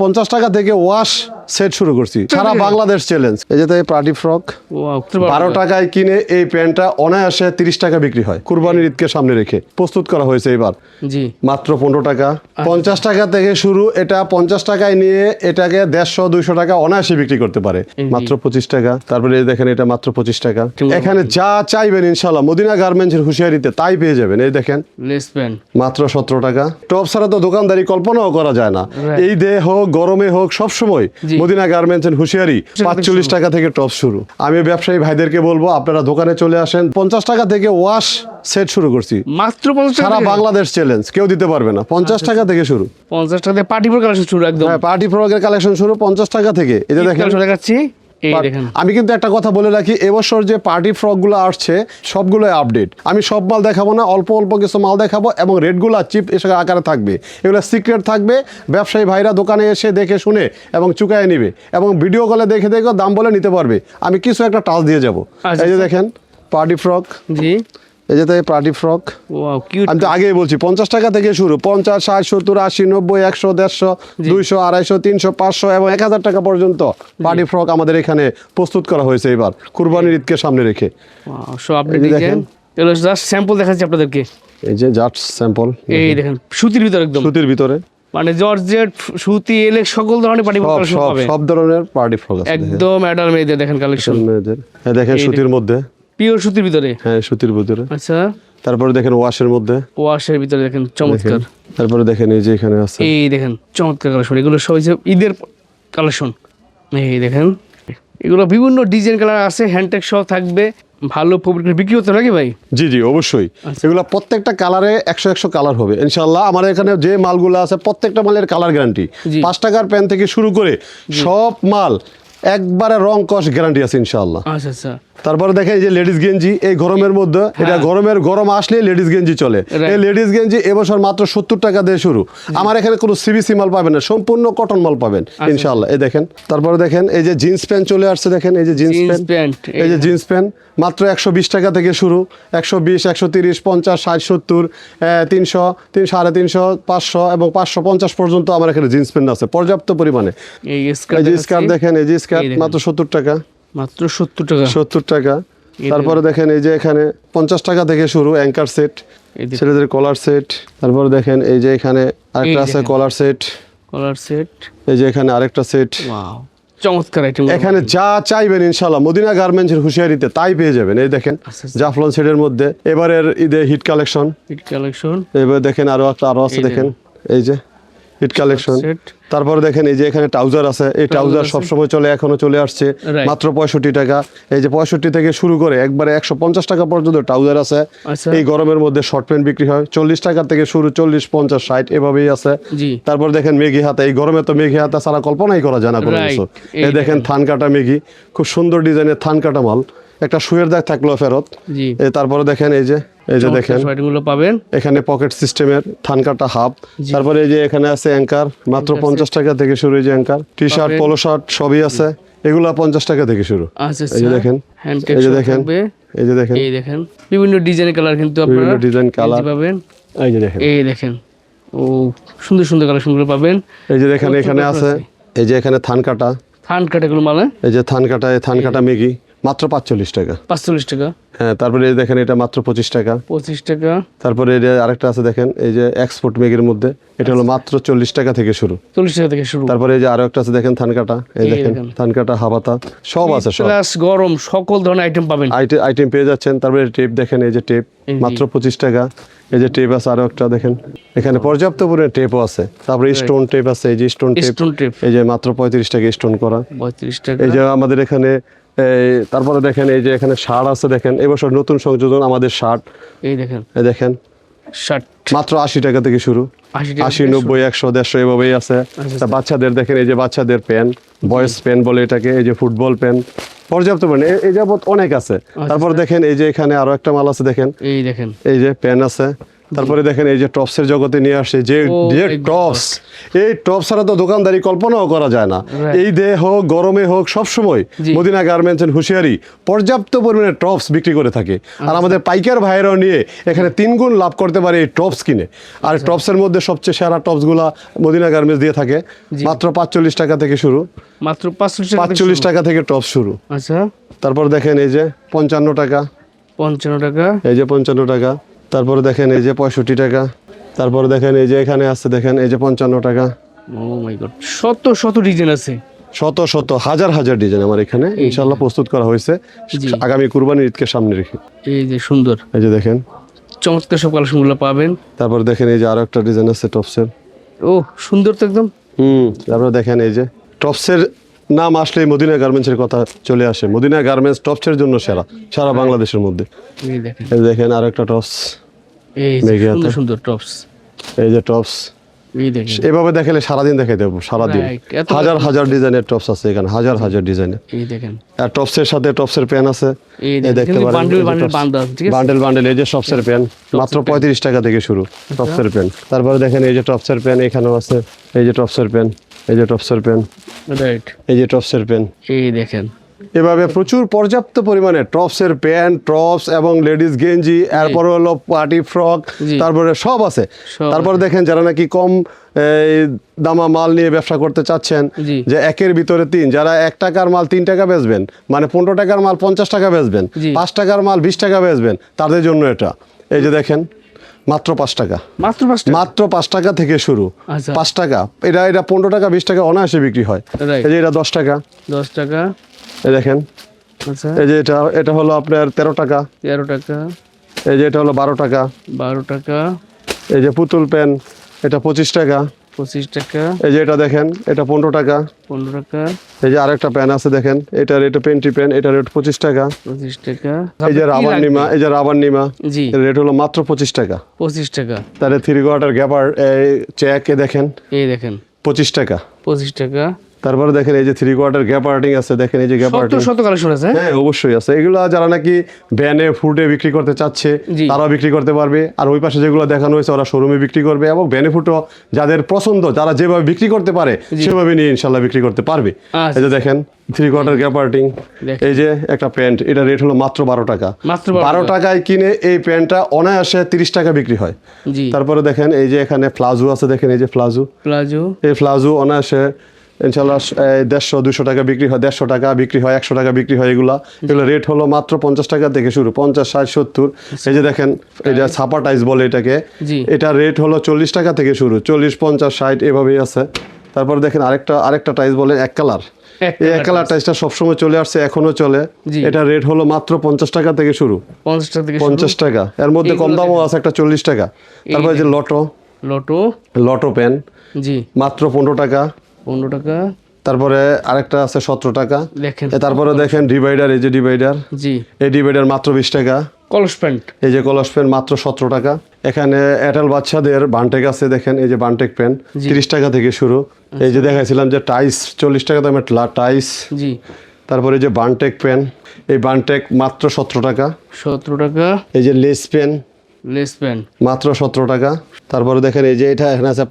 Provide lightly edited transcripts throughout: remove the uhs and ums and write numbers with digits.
50 টাকা থেকে wash set শুরু করছি সারা বাংলাদেশ চ্যালেঞ্জ। এই যে পার্টি ফ্রক 12 টাকায় কিনে এই প্যান্টটা অনায়াসে 30 টাকা বিক্রি হয়। কুরবানির ঈদকে সামনে রেখে প্রস্তুত করা হয়েছে এবার জি মাত্র 15 টাকা। 50 টাকা থেকে শুরু, এটা 50 টাকায় নিয়ে এটাকে 150-200 টাকা অনায়াসে বিক্রি করতে পারে মাত্র 25 টাকা। তারপরে এই দেখেন এটা মাত্র 25 টাকা। এখানে যা চাইবেন ইনশাআল্লাহ মদিনা গার্মেন্টসের হুঁশিয়ারিতে তাই পেয়ে যাবেন। এই দেখেন লেস প্যান্ট মাত্র 17 টাকা। টপ ছাড়া তো দোকানদারি কল্পনাও করা যায় না। এই দেহ হোক গরমে হোক সবসময় মদিনা গার্মেন্টসের হুঁশিয়ারি 45 টাকা থেকে টপ শুরু। আমি ব্যবসায়ী ভাইদেরকে বলবো আপনারা দোকানে চলে আসেন। 50 টাকা থেকে ওয়াশ সেট শুরু করছি মাত্র 50 টাকা সারা বাংলাদেশ চ্যালেঞ্জ, কেউ দিতে পারবে না। 50 টাকা থেকে শুরু। 50 টাকা দিয়ে পার্টি ফ্রক কালেকশন শুরু একদম। হ্যাঁ, পার্টি ফ্রকের কালেকশন শুরু 50 টাকা থেকে। এই যে দেখেন দেখাচ্ছি এই দেখেন। আমি কিন্তু একটা কথা বলে রাখি, এবছর যে পার্টি ফ্রকগুলো আসছে সবগুলোই আপডেট। আমি সব মাল দেখাবো না, অল্প অল্প কিছু মাল দেখাবো এবং রেটগুলো চিপ এসে আকারে থাকবে। এগুলো সিক্রেট থাকবে, ব্যবসায়ী ভাইরা দোকানে এসে দেখে শুনে এবং চুকায় নিবে এবং ভিডিও কলে দেখে দেখে দাম বলে নিতে পারবে। আমি কিছু একটা টাচ দিয়ে যাব। এই যে দেখেন পার্টি ফ্রক, জি এই যে পার্টি ফ্রক। Wow cute. আমি তো আগেই বলছি 50 টাকা থেকে শুরু, 50, 60, 70, 80, 90, 100, 150, 200, 250, 300, 500 এবং 1000 টাকা পর্যন্ত পার্টি ফ্রক আমাদের এখানে প্রস্তুত করা হয়েছে এবার কুরবানির ঈদকে সামনে রেখে। সব আপনি দেখেন, এগুলো জাস্ট স্যাম্পল দেখাচ্ছি আপনাদেরকে। এই যে জাস্ট স্যাম্পল, এই দেখেন সুতির ভিতর একদম, সুতির ভিতরে মানে জর্জেট সুতি এলে সকল ধরনের পার্টি ফ্রক কালেকশন পাবেন। সব ধরনের পার্টি ফ্রক আছে একদম অ্যাডাল্ট মেয়েদের দেখেন কালেকশন। মেয়েদের এই দেখেন সুতির মধ্যে, পিওর সুতির ভিতরে। হ্যাঁ সুতির ভিতরে। আচ্ছা তারপরে দেখেন ওয়াশের মধ্যে, ওয়াশের ভিতরে দেখেন চমৎকার। তারপরে দেখেন এই যে এখানে আছে, এই দেখেন চমৎকার কালেকশন। এগুলো সব ঈদের কালেকশন। এই দেখেন এগুলো বিভিন্ন ডিজাইন কালার আছে, হ্যান্ডটেক সহ থাকবে। ভালো পবিত্র বিক্রি হতে লাগে ভাই। জি জি অবশ্যই। এগুলো প্রত্যেকটা কালারে 100 কালার হবে ইনশাআল্লাহ। আমার এখানে যে মালগুলো আছে প্রত্যেকটা মালের কালার গ্যারান্টি। 5 টাকার প্যান থেকে শুরু করে সব মাল একবারে রং কস গ্যারান্টি আছে ইনশাআল্লাহ। আচ্ছা আচ্ছা। তারপরে দেখেন এই যে লেডিস গেঞ্জি, এই গরমের মধ্যে এটা গরম আসলে লেডিস গেঞ্জি চলে। এই লেডিস গেঞ্জি এবছর মাত্র 70 টাকা দিয়ে শুরু। আমার এখানে কোনো সিবিসি মাল পাবেন না, সম্পূর্ণ কটন মাল পাবেন ইনশাআল্লাহ। এই দেখেন তারপরে দেখেন এই যে জিন্স প্যান্ট চলে আসছে, দেখেন এই যে জিন্স প্যান্ট, এই যে জিন্স প্যান্ট মাত্র 120 টাকা থেকে শুরু। 120, 130, 50, 60, 70, 300, 350, 500 এবং 550 পর্যন্ত আমার এখানে জিন্স প্যান্ট আছে পর্যাপ্ত পরিমাণে। এই যে স্কার্ট দেখেন, এই যে স্কার্ট মাত্র 70 টাকা। মাত্র 70 টাকা। 70 টাকা। তারপরে দেখেন এই যে এখানে 50 টাকা থেকে শুরু অ্যাঙ্কার সেট, ছেলেদের কলার সেট। তারপরে দেখেন এই যে এখানে আরেকটা আছে কলার সেট, কলার সেট। এই যে এখানে আরেকটা সেট। ওয়াও চমৎকার আইটেম। এখানে যা চাইবেন ইনশাআল্লাহ মদিনা গার্মেন্টসের হুঁশিয়ারিতে তাই পেয়ে যাবেন। এই দেখেন জাফলন সেটের মধ্যে এবারের ঈদে হিট কালেকশন। এবার দেখেন আরো আছে, দেখেন এই যে হিট কালেকশন। তারপরে দেখেন এই যে এখানে ট্রাউজার আছে, এই ট্রাউজার সবসময় চলে, এখনো চলে আসছে মাত্র 65 টাকা। এই যে 65 থেকে শুরু করে একবারে 150 টাকা পর্যন্ত ট্রাউজার আছে। এই গরমের মধ্যে শর্ট প্যান্ট বিক্রি হয় 40 টাকা থেকে শুরু, 40, 50, 60 এভাবেই আছে। তারপর দেখেন মেঘি হাতা, এই গরমে তো মেঘি হাতা ছাড়া কল্পনাই করা যায় না কোনো কিছু। এই দেখেন থান কাটা মেঘি, খুব সুন্দর ডিজাইনের থান কাটা মাল, একটা শুয়ের দাগ থাকলো ফেরত। তারপরে দেখেন এই যে দেখেন পাবেন এখানে পকেট সিস্টেমের থান কাটা হাফ। তারপরে এই যে এখানে আছে অ্যাঙ্কার মাত্র 50 টাকা থেকে শুরু। এই যে anchor T shirt polo shirt সবই আছে, এগুলো 50 টাকা থেকে শুরু। এই যে দেখেন, এই যে দেখেন, এই যে দেখেন, এই দেখেন বিভিন্ন ডিজাইনের কালার কিন্তু আপনারা ডিজাইন কালার পাবেন। এই যে দেখেন, এই দেখেন ও সুন্দর সুন্দর কালেকশনগুলো পাবেন। এই যে দেখেন এখানে আছে, এই যে এখানে থান কাটা গুলো মানে এই যে থান কাটা মেগি মাত্র 45 টাকা। 45 টাকা। হ্যাঁ, তারপরে এই দেখেন এটা মাত্র 25 টাকা। 25 টাকা। তারপরে এই যে আরেকটা আছে দেখেন এই যে এক্সপোর্ট মেগের মধ্যে, এটা হলো মাত্র 40 টাকা থেকে শুরু। 40 টাকা থেকে শুরু। তারপরে এই যে আরো একটা আছে দেখেন থান কাটা, এই দেখেন থান কাটা হাবাতা সব আছে, সব প্লাস গরম সকল ধরনের আইটেম পাবেন, আইটেম পেয়ে যাচ্ছেন। তারপরে টেপ দেখেন, এই যে টেপ মাত্র 25 টাকা। এই যে টেপ আছে আরো একটা দেখেন, এখানে পর্যাপ্ত পরিমাণে টেপও আছে। তারপরে স্টোন টেপ আছে, এই যে স্টোন টেপ, এই যে মাত্র 35 টাকা স্টোন করা। 35 টাকা। এই যে আমাদের এখানে তারপরে দেখেন এই যে এখানে শার্ট আছে, দেখেন এবছর নতুন সংযোজন আমাদের শার্ট। এই দেখেন, এই দেখেন শার্ট মাত্র 80 টাকা থেকে শুরু, 80, 90, 100, 150 এভাবেই আছে। বাচ্চাদের দেখেন এই যে বাচ্চাদের প্যান্ট, বয়েজ প্যান্ট বলে এটাকে, এই যে ফুটবল প্যান্ট পর্যাপ্ত মানে এই যাবত অনেক আছে। তারপর দেখেন এই যে এখানে আরো একটা মাল আছে, দেখেন এই দেখেন এই যে প্যান্ট আছে, তারপরে দেখেন এই যে টপসের জগতে নিয়ে আসে যে Oh যে my টপস, এই টপস ছাড়া তো দোকানদারি কল্পনাও করা যায় না। Right. এই দে হোক গরমে হোক সবসময় জি। মদিনা গার্মেন্টস এন্ড হুঁশিয়ারি পর্যাপ্ত পরিমাণে টপস বিক্রি করে থাকে। আর আমাদের পাইকার ভাইয়েরাও নিয়ে এখানে 3 গুণ লাভ করতে পারে এই টপস কিনে। আর টপসের মধ্যে সবচেয়ে সেরা টপসগুলা মদিনা গার্মেন্টস দিয়ে থাকে। মাত্র 45 টাকা থেকে শুরু, মাত্র 45 টাকা থেকে টপস শুরু। আচ্ছা, তারপর দেখেন এই যে 55 টাকা, 55 টাকা, এই যে 55 টাকা। তারপরে দেখেন এই যে 65 টাকা। তারপরে দেখেন এই যে এখানে আছে দেখেন এই যে 55 টাকা। ও মাই গড, শত শত ডিজাইন আছে। শত শত হাজার হাজার ডিজাইন আমার এখানে ইনশাআল্লাহ প্রস্তুত করা হয়েছে জি। আগামী কুরবানির ঈদকে সামনে রেখে। এই যে সুন্দর এই যে দেখেন, চমৎকার সব কালেকশনগুলো পাবেন। তারপর দেখেন এই যে আরো একটা ডিজাইন আছে টপসের। ও সুন্দর তো একদম। তারপর দেখেন এই যে টপসের নাম আসলেই মদিনা গার্মেন্টসের কথা চলে আসে। মদিনা গার্মেন্টস টপসের জন্য সেরা সারা বাংলাদেশের মধ্যে। এই দেখেন, এই দেখেন আরো একটা টপস, এই যে মেঘে সুন্দর হাতে। সুন্দর টপস। এই যে টপস। এই দেখেন, এভাবে দেখালে সারাদিন দেখাই দেবো, সারাদিন Right, এত হাজার হাজার ডিজাইনের টপস আছে এখানে, হাজার হাজার ডিজাইনের। এই দেখেন, আর টপসের সাথে টপসের প্যান আছে। এই এই দেখেন দেখতে পারেন বান্ডেল বান্ডেল বান্ডেল আছে, ঠিক আছে। বান্ডেল বান্ডেল এই যে টপসের প্যান মাত্র 35 টাকা থেকে শুরু টপসের প্যান। তারপরে দেখেন এই যে টপসের প্যান এখানেও আছে। এই যে টপসের প্যান, এই যে টপসের প্যান, রাইট, এই যে টপসের প্যান। এই দেখেন, এভাবে প্রচুর পর্যাপ্ত পরিমাণে টপসের প্যান্ট, টপস এবং লেডিস গেঞ্জি, এরপর হলো পার্টি ফ্রক, জি। তারপরে সব আছে। সব। তারপরে দেখেন যারা নাকি কম এই, দামা মাল নিয়ে ব্যবসা করতে চাচ্ছেন, জি। যে একের ভিতরে 3, যারা 1 টাকার মাল 3 টাকা বেচবেন, মানে 15 টাকার মাল 50 টাকা বেচবেন, জি। 5 টাকার মাল 20 টাকা বেচবেন, তাদের জন্য এটা। এই যে দেখেন মাত্র 5 টাকা, মাত্র 5 টাকা। মাত্র 5 টাকা থেকে শুরু। আচ্ছা। 5 টাকা, এটা 15 টাকা 20 টাকা অনায়াসে বিক্রি হয়। Right. এই যে এটা 10 টাকা, 10 টাকা, এই দেখেন। আচ্ছা, এই যে এটা হলো আপনার 13 টাকা, 13 টাকা, এই যে এটা হলো 12 টাকা, 12 টাকা, এই যে পুতুল পেন এটা 25 টাকা, 25 টাকা, এই যে এটা দেখেন এটা 15 টাকা, 15 টাকা, এই যে আরেকটা পেন আছে দেখেন এটা রেট পেন্টি পেন, এটা রেট 25 টাকা, 25 টাকা। এই যে কি রাবার লাগবে? নিমা, এই যে রাবার নিমা, জি, এর রেট হলো মাত্র 25 টাকা। 25 টাকা। তাহলে 3/4 গ্যাপার এই চেক এ দেখেন এই দেখেন 25 টাকা। 25 টাকা। তারপরে দেখেন এই যে 3/4 গ্যাপার্টিং আছে দেখেন, এই যে শত গ্যাপার্টিং। শত কালেকশন আছে। হ্যাঁ অবশ্যই আছে। এগুলো যারা নাকি ভ্যানে ফুটে বিক্রি করতে চাচ্ছে জি। তারাও বিক্রি করতে পারবে। আর ওই পাশে যেগুলো দেখানো হয়েছে ওরা শোরুমে বিক্রি করবে, এবং ভ্যানে ফুটো যাদের পছন্দ, যারা যেভাবে বিক্রি করতে পারে সেভাবে নিয়ে ইনশাল্লাহ বিক্রি করতে পারবে। আচ্ছা। এই যে দেখেন 3/4 গ্যাপার্টিং, দেখেন। এই যে একটা প্যান্ট, এটা রেট হলো মাত্র 12 টাকা। মাত্র 12 12 টাকায় কিনে এই প্যান্টটা অনায়াসে 30 টাকা বিক্রি হয়। জি, তারপরে দেখেন এই যে এখানে প্লাজো আছে দেখেন, এই যে প্লাজো, প্লাজো, এই প্লাজো অনায়াসে ইনশাল্লাহ 150-200 টাকা বিক্রি হয়, 150 টাকা বিক্রি হয়, 100 টাকা বিক্রি হয়। এগুলো রেট হলো মাত্র 50 টাকা থেকে শুরু, 50, 60, 70। এই যে দেখেন এটা ছাপা টাইস বলে এটাকে, জি। এটা রেট হলো 40 টাকা থেকে শুরু, 40, 50, 60 এভাবেই আছে। তারপর দেখেন আরেকটা টাইস বলে এক কালার, এই এক কালার টাইসটা সবসময় চলে আসছে, এখনো চলে। জি। এটা রেট হলো মাত্র 50 টাকা থেকে শুরু, 50 টাকা থেকে 50 টাকা। এর মধ্যে কম এগুলো দামও আছে একটা 40 টাকা। তারপর এই যে লটো, লটো পেন জি, মাত্র 15 টাকা। 15 টাকা। তারপরে আরেকটা আছে 17 টাকা। দেখেন, তারপরে দেখেন ডিভাইডার, এই যে ডিভাইডার, জি, এই ডিভাইডার মাত্র 20 টাকা। কলস প্যান্ট, এই যে কলস পেন মাত্র 17 টাকা। এখানে এয়ারটেল বাচ্চাদের বান্টেক আছে দেখেন, এই যে বান্টেক পেন 30 টাকা থেকে শুরু। এই যে দেখাইছিলাম যে টাইস 40 টাকা দামের টাইস। জি, তারপরে এই যে বান্টেক পেন, এই বান্টেক মাত্র 17 টাকা। 17 টাকা। এই যে লেস পেন লেস প্যান্ট মাত্র 17 টাকা। তারপরে দেখেন এই যে এটা এখানে আছে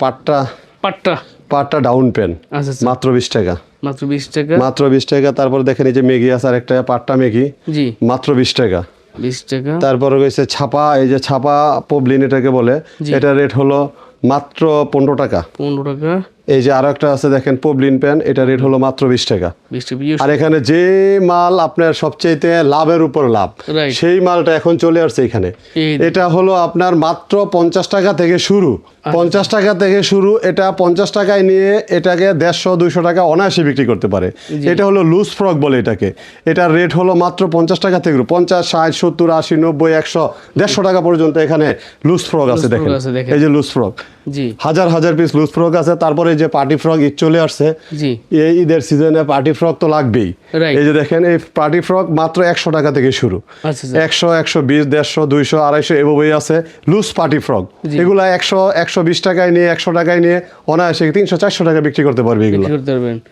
পাট্টা ডাউন পেন আচ্ছা, আচ্ছা, মাত্র 20 টাকা, মাত্র 20 টাকা। মাত্র 20 টাকা। তারপর দেখেন এই যে মেগি আছে আরেকটা পাট্টা মেগি জি, মাত্র 20 টাকা। 20 টাকা। তারপরে রয়েছে ছাপা, এই যে ছাপা পবলিন এটাকে বলে, জি। এটা রেট হলো মাত্র 15 টাকা। 15 টাকা। এই যে আরো একটা আছে দেখেন পবলিন প্যান, এটা রেট হলো মাত্র 20 টাকা। 20 টাকা। আর এখানে যে মাল আপনার সবচেয়ে লাভের উপর লাভ, Right. সেই মালটা এখন চলে আসছে এখানে। এই এটা হলো আপনার মাত্র 50 টাকা থেকে শুরু, 50 টাকা থেকে শুরু। এটা 50 টাকায় নিয়ে এটাকে 150-200 টাকা অনায়াসে বিক্রি করতে পারে। এটা হলো লুজ ফ্রক বলে এটাকে। এটার রেট হলো মাত্র 50 টাকা থেকে শুরু, 50, 60, 70, 80, 90, 100, 150 টাকা পর্যন্ত এখানে লুজ ফ্রক আছে দেখেন। আছে দেখেন। এই যে লুজ ফ্রক, জি, হাজার হাজার পিস লুজ ফ্রক আছে। তারপরে এই যে পার্টি ফ্রক ঈদ চলে আসছে, জি, এই ঈদের সিজনে পার্টি ফ্রক তো লাগবেই। Right. এই যে দেখেন এই পার্টি ফ্রক মাত্র 100 টাকা থেকে শুরু, আচ্ছা, আচ্ছা। 100, 120, 150, 200, 250 এভাবেই আছে লুজ পার্টি ফ্রক। জি। এগুলা 100, 120 টাকায় নিয়ে 100 টাকায় নিয়ে অনায়াসে 300, 400 টাকা বিক্রি করতে পারবে এগুলো। বিক্রি করতে পারবেন।